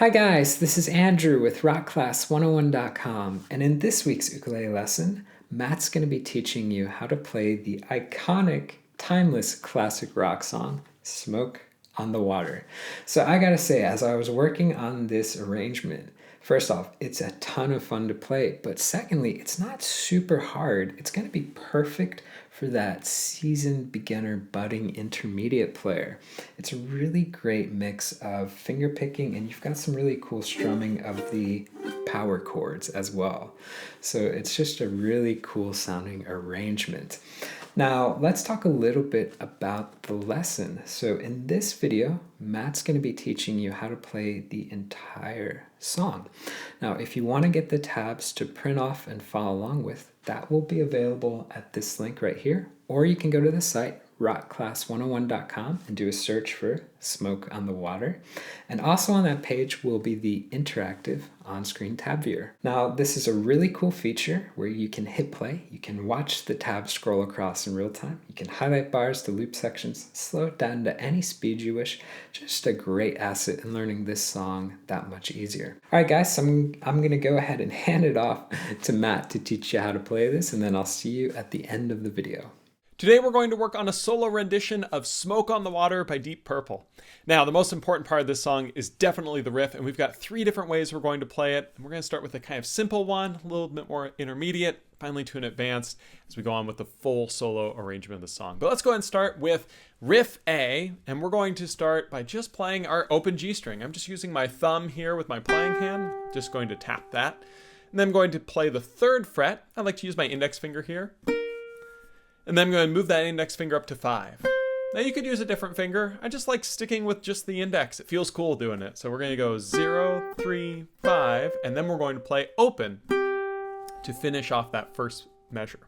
Hi guys, this is Andrew with rockclass101.com, and in this week's ukulele lesson, Matt's going to be teaching you how to play the iconic, timeless classic rock song, Smoke on the Water. So I gotta say, as I was working on this arrangement, first off, it's a ton of fun to play, but secondly, it's not super hard. It's going to be perfect for that seasoned beginner budding intermediate player. It's a really great mix of finger picking, and you've got some really cool strumming of the power chords as well. So it's just a really cool sounding arrangement. Now, let's talk a little bit about the lesson. So in this video, Matt's going to be teaching you how to play the entire song. Now, if you want to get the tabs to print off and follow along with, that will be available at this link right here, or you can go to the site rockclass101.com and do a search for Smoke on the Water. And also on that page will be the interactive on-screen tab viewer. Now, this is a really cool feature where you can hit play, you can watch the tab scroll across in real time, you can highlight bars to loop sections, slow it down to any speed you wish. Just a great asset in learning this song that much easier. All right, guys, so I'm going to go ahead and hand it off to Matt to teach you how to play this, and then I'll see you at the end of the video. Today we're going to work on a solo rendition of Smoke on the Water by Deep Purple. Now, the most important part of this song is definitely the riff, and we've got 3 different ways we're going to play it. And we're going to start with a kind of simple one, a little bit more intermediate, finally to an advanced, as we go on with the full solo arrangement of the song. But let's go ahead and start with riff A, and we're going to start by just playing our open G string. I'm just using my thumb here with my playing hand, just going to tap that. And then I'm going to play the 3rd fret. I like to use my index finger here. And then I'm going to move that index finger up to 5. Now you could use a different finger. I just like sticking with just the index. It feels cool doing it. So we're going to go 0, 3, 5, and then we're going to play open to finish off that first measure.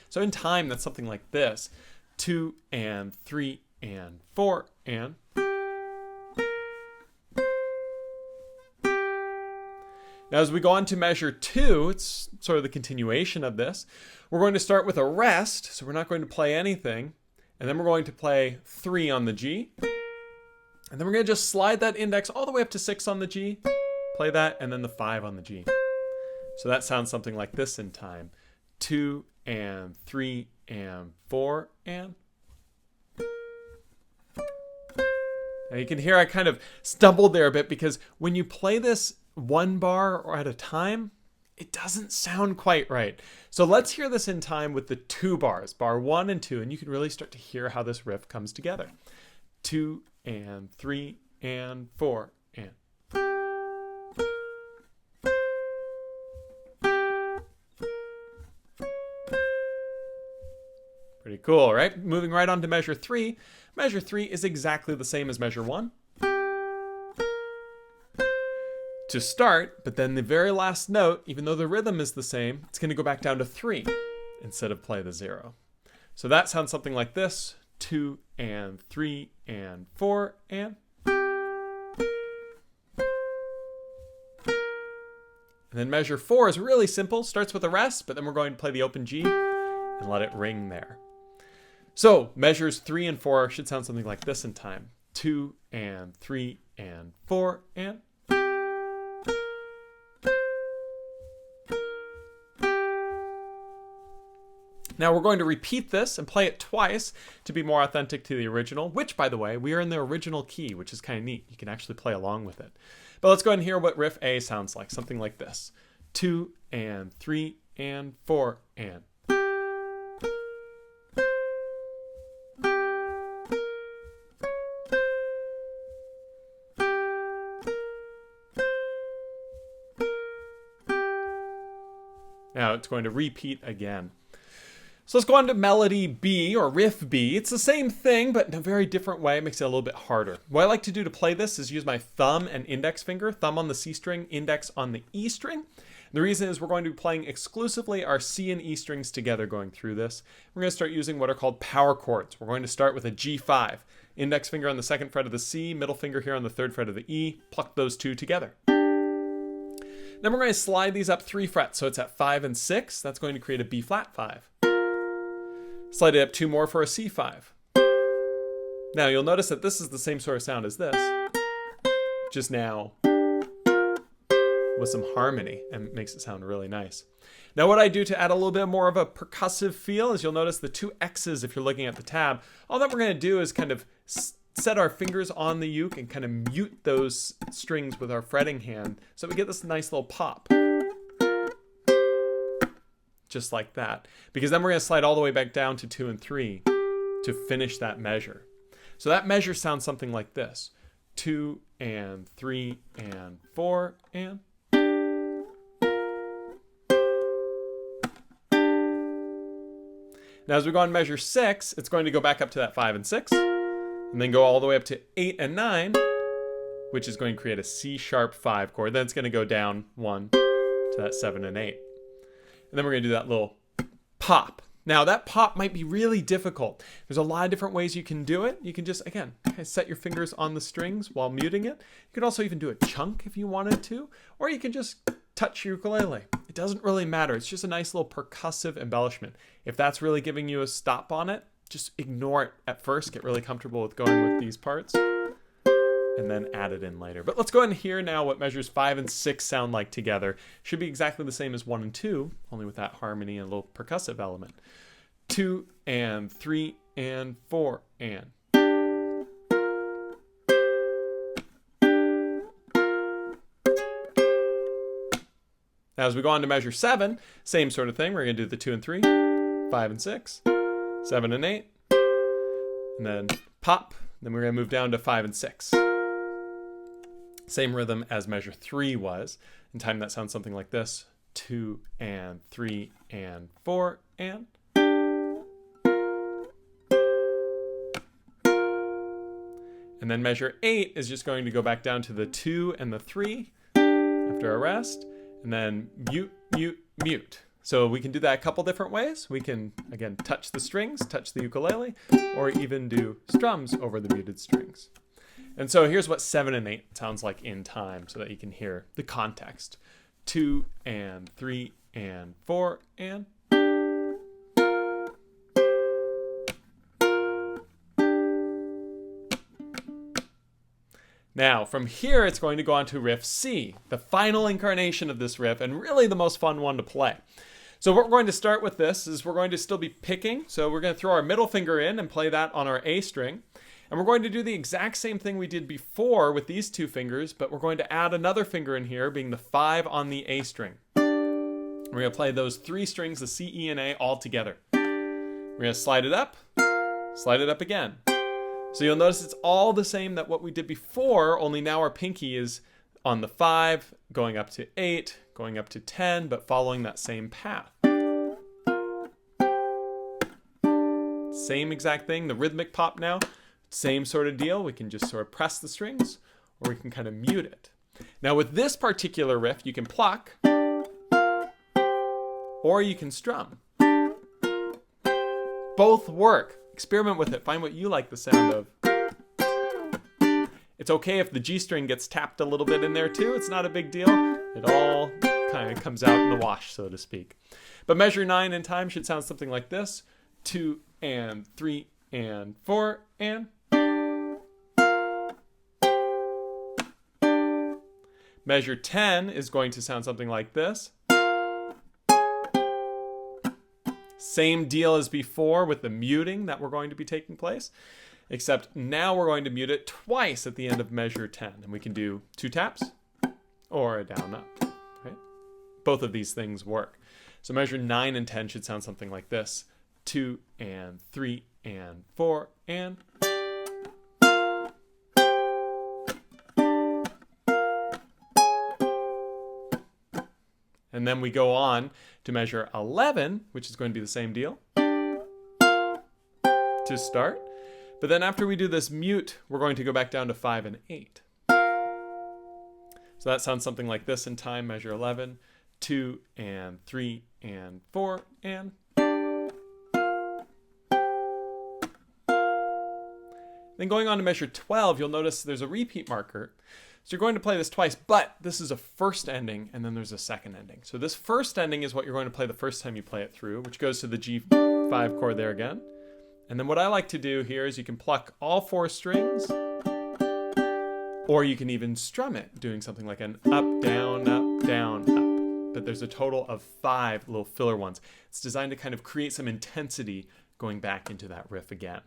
So in time, that's something like this. 2 and 3 and 4 and... Now, as we go on to measure 2, it's sort of the continuation of this. We're going to start with a rest, so we're not going to play anything. And then we're going to play 3 on the G. And then we're going to just slide that index all the way up to 6 on the G. Play that, and then the 5 on the G. So that sounds something like this in time. 2 and 3 and 4 and... Now you can hear I kind of stumbled there a bit because when you play this 1 bar or at a time, it doesn't sound quite right. So let's hear this in time with the 2 bars, bar 1 and 2, and you can really start to hear how this riff comes together. 2 and 3 and 4 and... Pretty cool, right? Moving right on to measure 3. Measure 3 is exactly the same as measure 1. To start, but then the very last note, even though the rhythm is the same, it's going to go back down to 3 instead of play the 0. So that sounds something like this. 2 and 3 and 4 and... And then measure 4 is really simple, starts with a rest, but then we're going to play the open G and let it ring there. So measures 3 and 4 should sound something like this in time. 2 and 3 and 4 and... Now we're going to repeat this and play it twice to be more authentic to the original, which, by the way, we are in the original key, which is kind of neat. You can actually play along with it. But let's go ahead and hear what riff A sounds like, something like this. 2 and 3 and 4 and... Now it's going to repeat again. So let's go on to melody B, or riff B. It's the same thing, but in a very different way. It makes it a little bit harder. What I like to do to play this is use my thumb and index finger, thumb on the C string, index on the E string. The reason is we're going to be playing exclusively our C and E strings together going through this. We're going to start using what are called power chords. We're going to start with a G5. Index finger on the 2nd fret of the C, middle finger here on the 3rd fret of the E. Pluck those 2 together. Then we're going to slide these up 3 frets, so it's at 5 and 6. That's going to create a B flat 5. Slide it up 2 more for a C5. Now you'll notice that this is the same sort of sound as this, just now with some harmony and makes it sound really nice. Now what I do to add a little bit more of a percussive feel is you'll notice the two X's if you're looking at the tab. All that we're going to do is kind of set our fingers on the uke and kind of mute those strings with our fretting hand so we get this nice little pop. Just like that. Because then we're going to slide all the way back down to 2 and 3 to finish that measure. So that measure sounds something like this. 2 and 3 and 4 and... Now as we go on measure 6, it's going to go back up to that 5 and 6, and then go all the way up to 8 and 9, which is going to create a C sharp 5 chord. Then it's going to go down 1 to that 7 and 8. And then we're going to do that little pop. Now that pop might be really difficult. There's a lot of different ways you can do it. You can just, again, kind of set your fingers on the strings while muting it. You could also even do a chunk if you wanted to, or you can just touch your ukulele. It doesn't really matter. It's just a nice little percussive embellishment. If that's really giving you a stop on it, just ignore it at first. Get really comfortable with going with these parts and then add it in later. But let's go ahead and hear now what measures 5 and 6 sound like together. Should be exactly the same as 1 and 2, only with that harmony and a little percussive element. 2 and 3 and 4 and... Now as we go on to measure 7, same sort of thing. We're going to do the 2 and 3, 5 and 6, 7 and 8, and then pop. Then we're going to move down to 5 and 6. Same rhythm as measure 3 was. In time that sounds something like this. 2 and 3 and 4 and... And then measure 8 is just going to go back down to the 2 and the 3 after a rest. And then mute, mute, mute. So we can do that a couple different ways. We can, again, touch the strings, touch the ukulele, or even do strums over the muted strings. And so here's what 7 and 8 sounds like in time so that you can hear the context. 2 and 3 and 4 and... Now, from here, it's going to go on to riff C, the final incarnation of this riff, and really the most fun one to play. So what we're going to start with this is we're going to still be picking. So we're going to throw our middle finger in and play that on our A string. And we're going to do the exact same thing we did before with these two fingers, but we're going to add another finger in here, being the 5 on the A string. We're going to play those 3 strings, the C, E, and A, all together. We're going to slide it up again. So you'll notice it's all the same that what we did before, only now our pinky is on the 5, going up to 8, going up to 10, but following that same path. Same exact thing, the rhythmic pop now, same sort of deal. We can just sort of press the strings, or we can kind of mute it. Now with this particular riff, you can pluck, or you can strum. Both work. Experiment with it. Find what you like the sound of. It's okay if the G string gets tapped a little bit in there too. It's not a big deal. It all kind of comes out in the wash, so to speak. But measure 9 in time should sound something like this. 2 and 3 and 4 and... Measure 10 is going to sound something like this. Same deal as before with the muting that we're going to be taking place, except now we're going to mute it twice at the end of measure 10. And we can do 2 taps or a down up, right? Both of these things work. So measure 9 and 10 should sound something like this. 2 and 3 and 4 and... And then we go on to measure 11, which is going to be the same deal to start. But then after we do this mute, we're going to go back down to 5 and 8. So that sounds something like this in time, measure 11, 2 and 3 and 4 and... Then going on to measure 12, you'll notice there's a repeat marker. So you're going to play this twice, but this is a first ending and then there's a second ending. So this first ending is what you're going to play the first time you play it through, which goes to the G5 chord there again. And then what I like to do here is you can pluck all 4 strings, or you can even strum it, doing something like an up, down, up, down, up. But there's a total of 5 little filler ones. It's designed to kind of create some intensity going back into that riff again.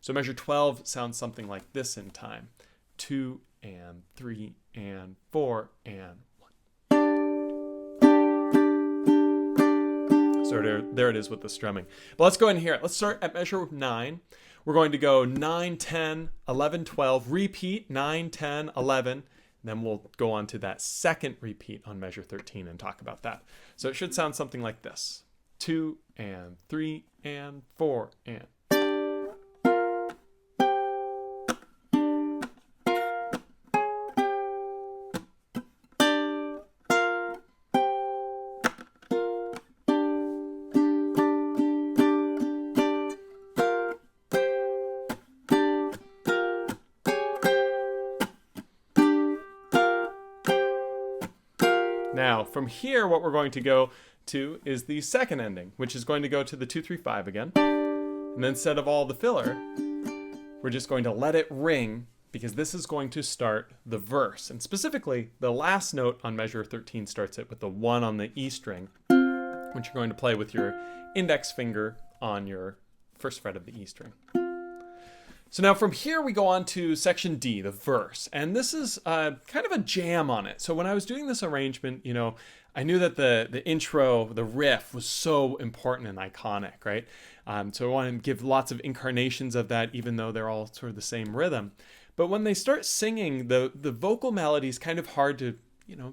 So measure 12 sounds something like this in time. 2 and 3 and 4 and 1. So there it is with the strumming. But let's go ahead and hear it. Let's start at measure 9. We're going to go 9, 10, 11, 12, repeat 9, 10, 11. And then we'll go on to that second repeat on measure 13 and talk about that. So it should sound something like this. 2 and 3 and 4 and. Now, from here, what we're going to go to is the second ending, which is going to go to the 2, 3, 5 again. And then instead of all the filler, we're just going to let it ring, because this is going to start the verse. And specifically, the last note on measure 13 starts it with the 1 on the E string, which you're going to play with your index finger on your first fret of the E string. So now from here we go on to section D, the verse, and this is kind of a jam on it. So when I was doing this arrangement, I knew that the intro, the riff, was so important and iconic, right? So I wanted to give lots of incarnations of that, even though they're all sort of the same rhythm. But when they start singing, the vocal melody is kind of hard to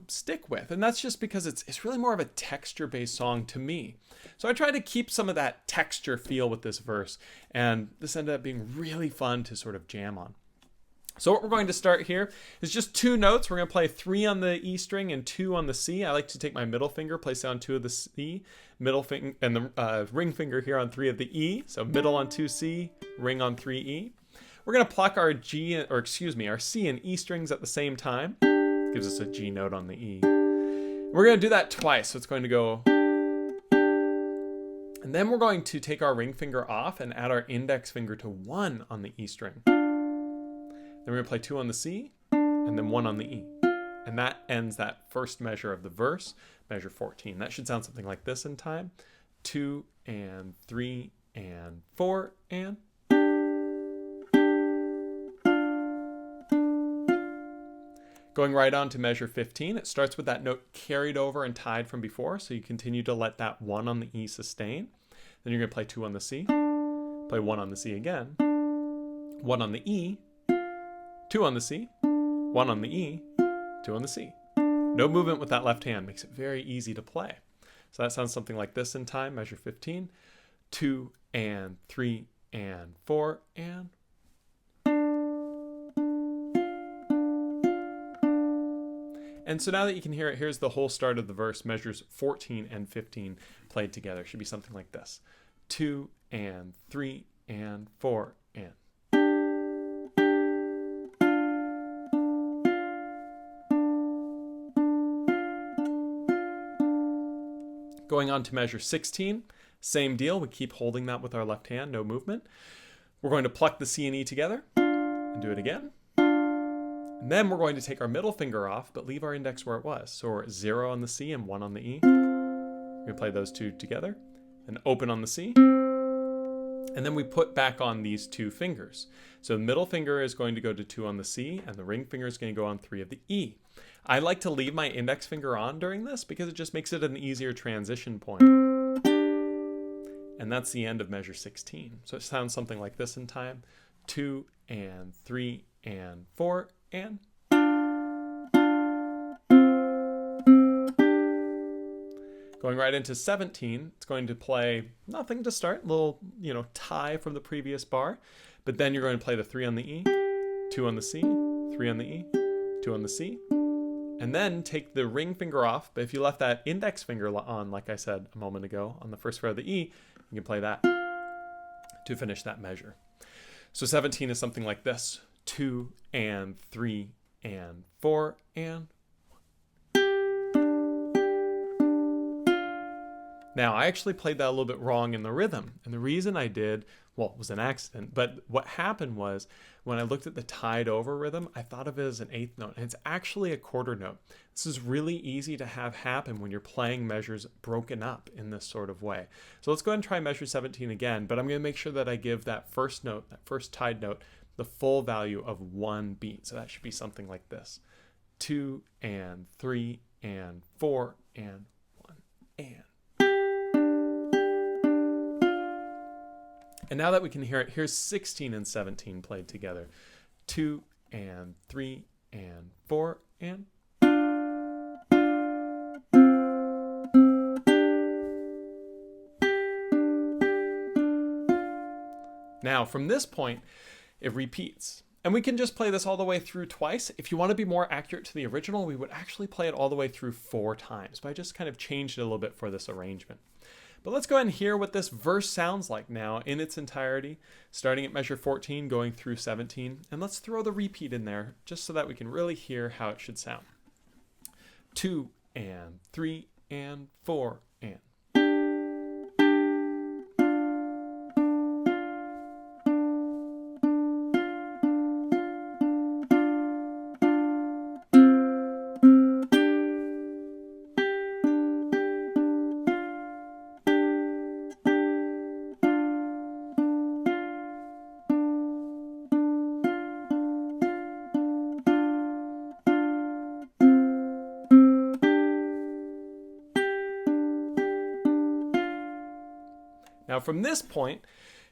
stick with, and that's just because it's really more of a texture-based song to me. So I tried to keep some of that texture feel with this verse, and this ended up being really fun to sort of jam on. So what we're going to start here is just 2 notes. We're going to play 3 on the E string and 2 on the C. I like to take my middle finger, place down 2 of the C, middle finger, and the ring finger here on 3 of the E. So middle on 2 C, ring on 3 E. We're going to pluck our our C and E strings at the same time. Gives us a G note on the E. We're going to do that twice, so it's going to go. And then we're going to take our ring finger off and add our index finger to 1 on the E string. Then we're going to play 2 on the C, and then 1 on the E. And that ends that first measure of the verse, measure 14. That should sound something like this in time. 2 and 3 and 4 and. Going right on to measure 15, it starts with that note carried over and tied from before, so you continue to let that 1 on the E sustain. Then you're going to play 2 on the C, play 1 on the C again, 1 on the E, 2 on the C, 1 on the E, 2 on the C. No movement with that left hand, makes it very easy to play. So that sounds something like this in time, measure 15, 2 and 3 and 4 and. And so now that you can hear it, here's the whole start of the verse, measures 14 and 15 played together. It should be something like this. 2 and 3 and 4 and. Going on to measure 16, same deal. We keep holding that with our left hand, no movement. We're going to pluck the C and E together and do it again. And then we're going to take our middle finger off, but leave our index where it was. So we're at 0 on the C and 1 on the E. We're going to play those 2 together and open on the C. And then we put back on these 2 fingers. So the middle finger is going to go to 2 on the C, and the ring finger is going to go on 3 of the E. I like to leave my index finger on during this because it just makes it an easier transition point. And that's the end of measure 16. So it sounds something like this in time. 2 and 3 and 4 and. Going right into 17, it's going to play nothing to start, little, tie from the previous bar, but then you're going to play the 3 on the E, 2 on the C, 3 on the E, 2 on the C, and then take the ring finger off. But if you left that index finger on, like I said a moment ago, on the first fret of the E, you can play that to finish that measure. So 17 is something like this. 2 and 3 and 4 and. Now, I actually played that a little bit wrong in the rhythm. And the reason I did, well, it was an accident. But what happened was when I looked at the tied over rhythm, I thought of it as an eighth note. And it's actually a quarter note. This is really easy to have happen when you're playing measures broken up in this sort of way. So let's go ahead and try measure 17 again. But I'm going to make sure that I give that first note, that first tied note, the full value of 1 beat. So that should be something like this. 2 and 3 and 4 and 1 and. And now that we can hear it, here's 16 and 17 played together. 2 and 3 and 4 and. Now, from this point, it repeats. And we can just play this all the way through twice. If you want to be more accurate to the original, we would actually play it all the way through 4 times. But I just kind of changed it a little bit for this arrangement. But let's go ahead and hear what this verse sounds like now in its entirety, starting at measure 14, going through 17. And let's throw the repeat in there just so that we can really hear how it should sound. 2 and 3 and 4 and. Now from this point,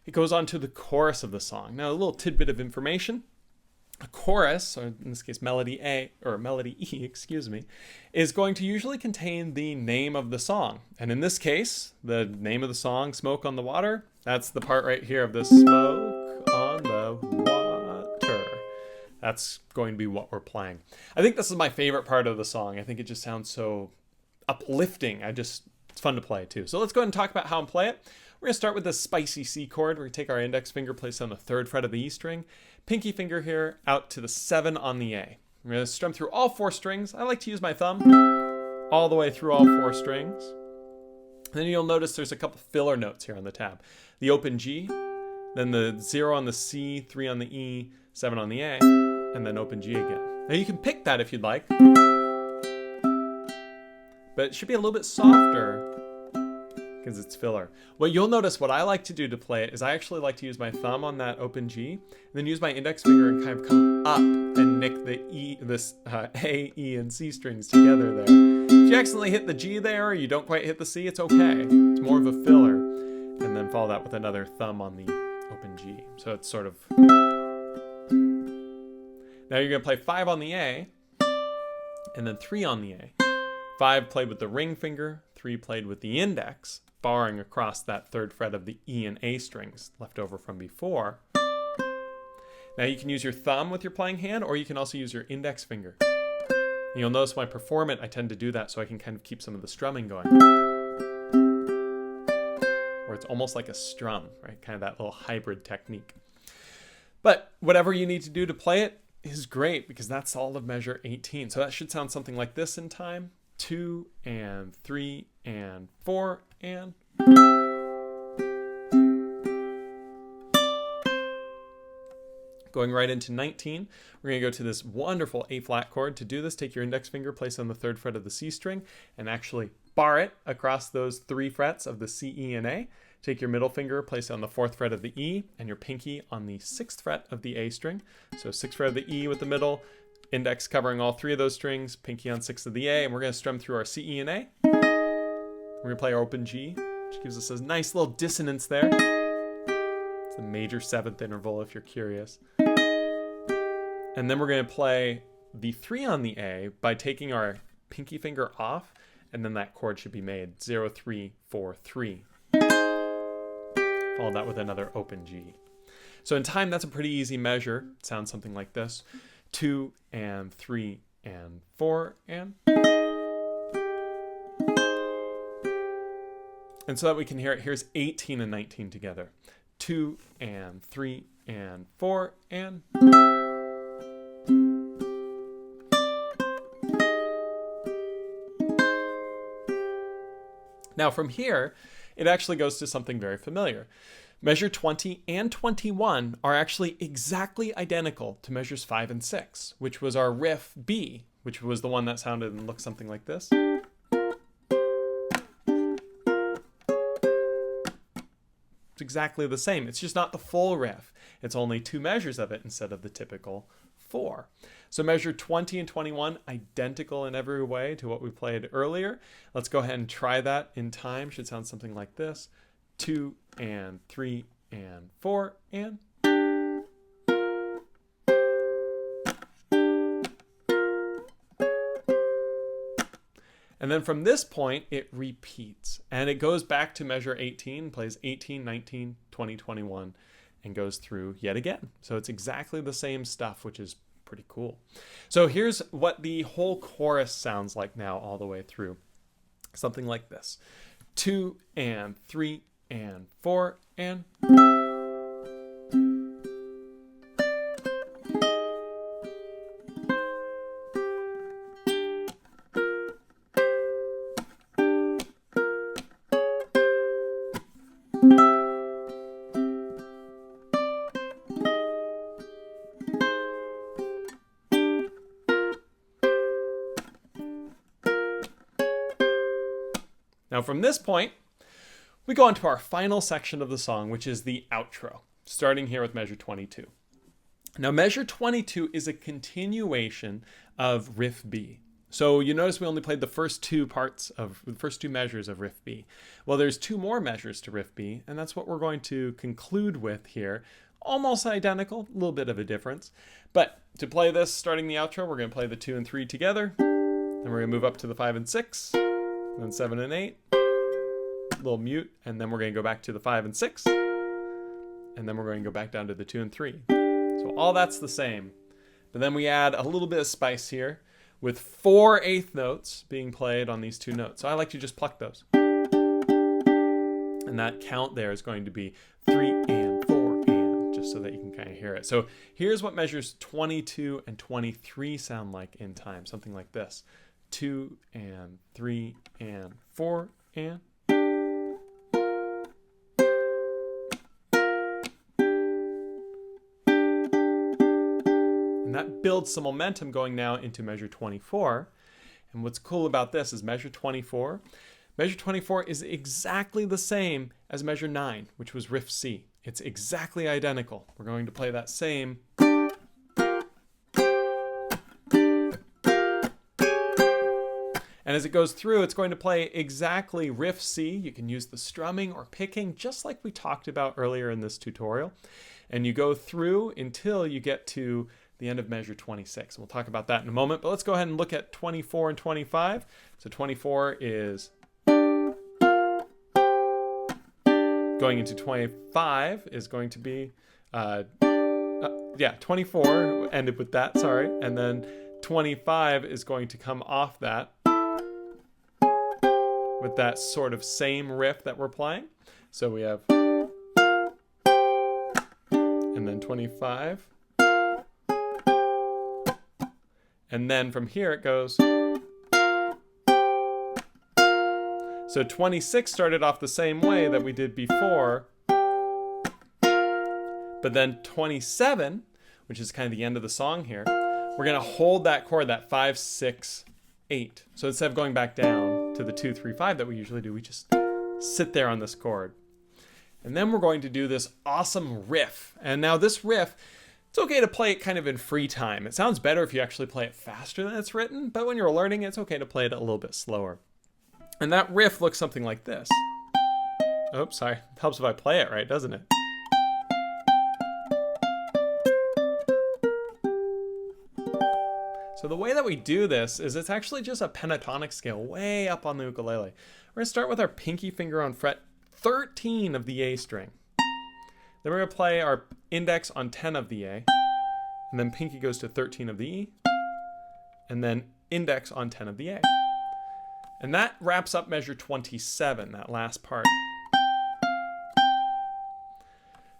it goes on to the chorus of the song. Now a little tidbit of information. A chorus, or in this case melody A, or melody E, excuse me, is going to usually contain the name of the song. And in this case, the name of the song, Smoke on the Water, that's the part right here of the smoke on the water. That's going to be what we're playing. I think this is my favorite part of the song. I think it just sounds so uplifting. It's fun to play too. So let's go ahead and talk about how and play it. We're going to start with this spicy C chord. We're going to take our index finger, place it on the 3rd fret of the E string, pinky finger here out to the 7 on the A. We're going to strum through all 4 strings. I like to use my thumb all the way through all 4 strings. Then you'll notice there's a couple filler notes here on the tab. The open G, then the 0 on the C, 3 on the E, 7 on the A, and then open G again. Now you can pick that if you'd like, but it should be a little bit softer because it's filler. What you'll notice, what I like to do to play it is I actually like to use my thumb on that open G, and then use my index finger and kind of come up and nick the A, E, and C strings together there. If you accidentally hit the G there, or you don't quite hit the C, it's okay. It's more of a filler. And then follow that with another thumb on the open G. So it's sort of. Now you're going to play 5 on the A, and then 3 on the A. 5 played with the ring finger, 3 played with the index, barring across that 3rd fret of the E and A strings left over from before. Now you can use your thumb with your playing hand, or you can also use your index finger. And you'll notice when I perform it, I tend to do that so I can kind of keep some of the strumming going. Where it's almost like a strum, right? Kind of that little hybrid technique. But whatever you need to do to play it is great, because that's all of measure 18. So that should sound something like this in time. 2 and 3 and 4 and. Going right into 19, we're going to go to this wonderful A flat chord. To do this, take your index finger, place it on the 3rd fret of the C string, and actually bar it across those 3 frets of the C, E, and A. Take your middle finger, place it on the 4th fret of the E, and your pinky on the 6th fret of the A string. So 6th fret of the E with the middle, index covering all 3 of those strings, pinky on 6th of the A, and we're going to strum through our C, E, and A. We're going to play our open G, which gives us a nice little dissonance there. It's the major 7th interval if you're curious. And then we're going to play the 3 on the A by taking our pinky finger off, and then that chord should be made 0, 3, 4, 3. Follow that with another open G. So in time, that's a pretty easy measure. It sounds something like this. 2 and 3 and 4 and. And so that we can hear it, here's 18 and 19 together. 2 and 3 and 4 and. Now from here, it actually goes to something very familiar. Measure 20 and 21 are actually exactly identical to measures 5 and 6, which was our riff B, which was the one that sounded and looked something like this. It's exactly the same. It's just not the full riff. It's only 2 measures of it instead of the typical 4. So measure 20 and 21, identical in every way to what we played earlier. Let's go ahead and try that in time. Should sound something like this. 2 and 3 and 4 and... And then from this point, it repeats. And it goes back to measure 18, plays 18, 19, 20, 21, and goes through yet again. So it's exactly the same stuff, which is pretty cool. So here's what the whole chorus sounds like now all the way through. Something like this. 2 and 3 and 4 and... Now from this point, we go on to our final section of the song, which is the outro, starting here with measure 22. Now measure 22 is a continuation of riff B. So you notice we only played the first two measures of riff B. Well, there's 2 more measures to riff B, and that's what we're going to conclude with here. Almost identical, a little bit of a difference. But to play this, starting the outro, we're going to play the 2 and 3 together. Then we're going to move up to the 5 and 6, then 7 and 8. Little mute, and then we're going to go back to the 5 and 6, and then we're going to go back down to the 2 and 3. So all that's the same, but then we add a little bit of spice here with 4 eighth notes being played on these 2 notes. So I like to just pluck those, and that count there is going to be 3 and 4 and, just so that you can kind of hear it. So here's what measures 22 and 23 sound like in time, something like this. 2 and 3 and 4 and... And that builds some momentum going now into measure 24. And what's cool about this is measure 24 is exactly the same as measure 9, which was riff C. It's exactly identical. We're going to play that same. And as it goes through, it's going to play exactly riff C. You can use the strumming or picking, just like we talked about earlier in this tutorial. And you go through until you get to the end of measure 26. We'll talk about that in a moment, but let's go ahead and look at 24 and 25. So 24 is going into 25 is going to be, 24 ended with that, sorry. And then 25 is going to come off that with that sort of same riff that we're playing. So we have, and then 25. And then from here it goes. So 26 started off the same way that we did before. But then 27, which is kind of the end of the song here, we're going to hold that chord, that 5, 6, 8. So instead of going back down to the 2, 3, 5 that we usually do, we just sit there on this chord. And then we're going to do this awesome riff. And now this riff, it's okay to play it kind of in free time. It sounds better if you actually play it faster than it's written, but when you're learning, it's okay to play it a little bit slower. And that riff looks something like this. Oops, sorry. It helps if I play it right, doesn't it? So the way that we do this is it's actually just a pentatonic scale way up on the ukulele. We're going to start with our pinky finger on fret 13 of the A string. Then we're going to play our index on 10 of the A, and then pinky goes to 13 of the E, and then index on 10 of the A. And that wraps up measure 27, that last part.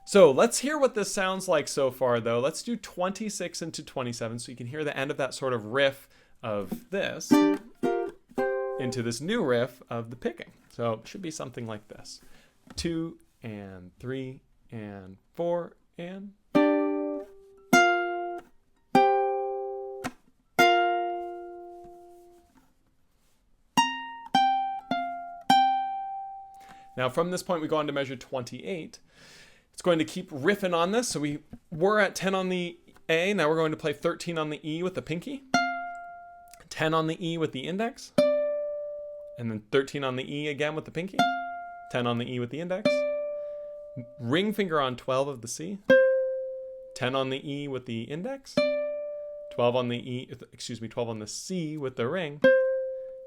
So let's hear what this sounds like so far, though. Let's do 26 into 27 so you can hear the end of that sort of riff of this. into this new riff of the picking. So it should be something like this. 2 and 3 and 4 and... Now from this point we go on to measure 28. It's going to keep riffing on this. So we were at 10 on the A. Now we're going to play 13 on the E with the pinky, 10 on the E with the index, and then 13 on the E again with the pinky, 10 on the E with the index, ring finger on 12 of the C, 10 on the E with the index, 12 on the E, 12 on the C with the ring,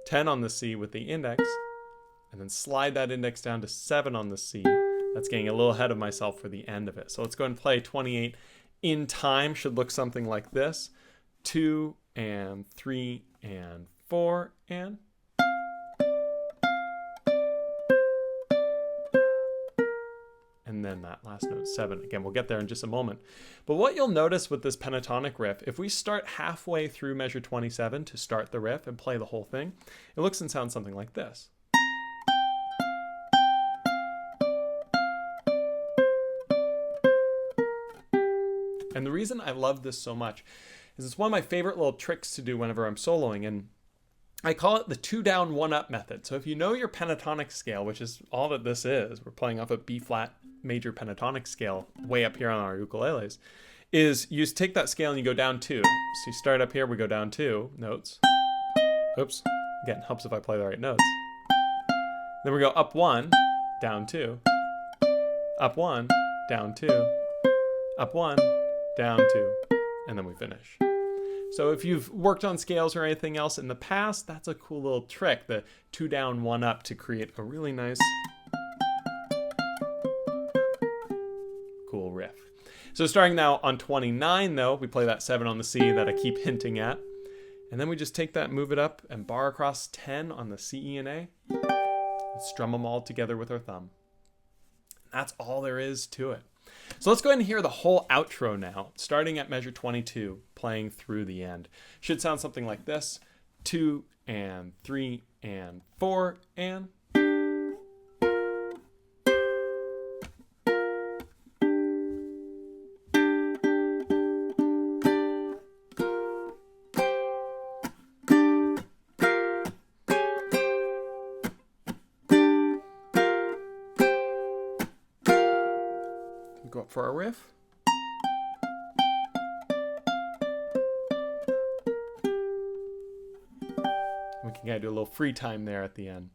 10 on the C with the index, and then slide that index down to 7 on the C. That's getting a little ahead of myself for the end of it. So let's go and play 28 in time. Should look something like this. 2 and 3 and 4 and... and then that last note, 7. Again, we'll get there in just a moment. But what you'll notice with this pentatonic riff, if we start halfway through measure 27 to start the riff and play the whole thing, it looks and sounds something like this. And the reason I love this so much is it's one of my favorite little tricks to do whenever I'm soloing, and I call it the 2 down 1 up method. So if you know your pentatonic scale, which is all that this is, we're playing off a B flat major pentatonic scale way up here on our ukuleles, is you just take that scale and you go down 2. So you start up here, we go down 2 notes. Oops, again, helps if I play the right notes. Then we go up 1, down 2, up 1, down 2, up 1, down 2, and then we finish. So if you've worked on scales or anything else in the past, that's a cool little trick, the 2 down 1 up, to create a really nice, cool riff. So starting now on 29 though, we play that 7 on the C that I keep hinting at, and then we just take that and move it up and bar across 10 on the C, E, and A, and strum them all together with our thumb. That's all there is to it. So let's go ahead and hear the whole outro now, starting at measure 22, playing through the end. Should sound something like this. 2 and 3 and 4 and... Go up for our riff. We can kind of do a little free time there at the end.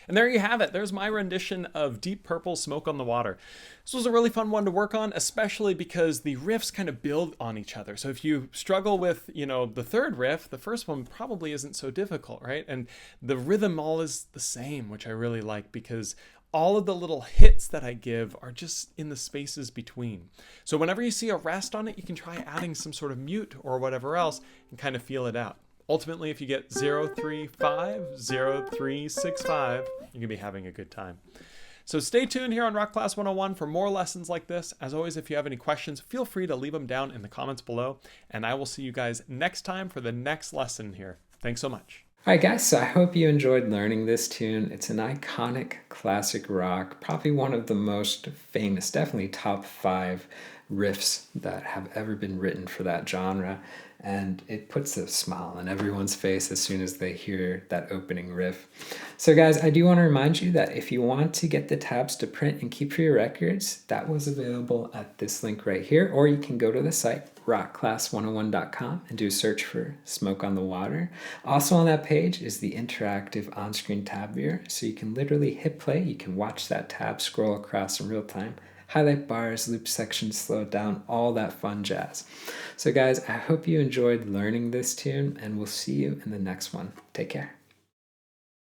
And there you have it. There's my rendition of Deep Purple's Smoke on the Water. This was a really fun one to work on, especially because the riffs kind of build on each other. So if you struggle with, the third riff, the first one probably isn't so difficult, right? And the rhythm all is the same, which I really like, because all of the little hits that I give are just in the spaces between. So whenever you see a rest on it, you can try adding some sort of mute or whatever else and kind of feel it out. Ultimately, if you get 0, 3, 5, 0, 3, 6, 5, you're going to be having a good time. So stay tuned here on Rock Class 101 for more lessons like this. As always, if you have any questions, feel free to leave them down in the comments below, and I will see you guys next time for the next lesson here. Thanks so much. All right, guys, so I hope you enjoyed learning this tune. It's an iconic classic rock, probably one of the most famous, definitely top 5 riffs that have ever been written for that genre. And it puts a smile on everyone's face as soon as they hear that opening riff. So guys, I do want to remind you that if you want to get the tabs to print and keep for your records, that was available at this link right here, or you can go to the site rockclass101.com and do a search for Smoke on the Water. Also on that page is the interactive on-screen tab viewer, so you can literally hit play, you can watch that tab scroll across in real time, highlight bars, loop sections, slow it down, all that fun jazz. So guys, I hope you enjoyed learning this tune, and we'll see you in the next one. Take care.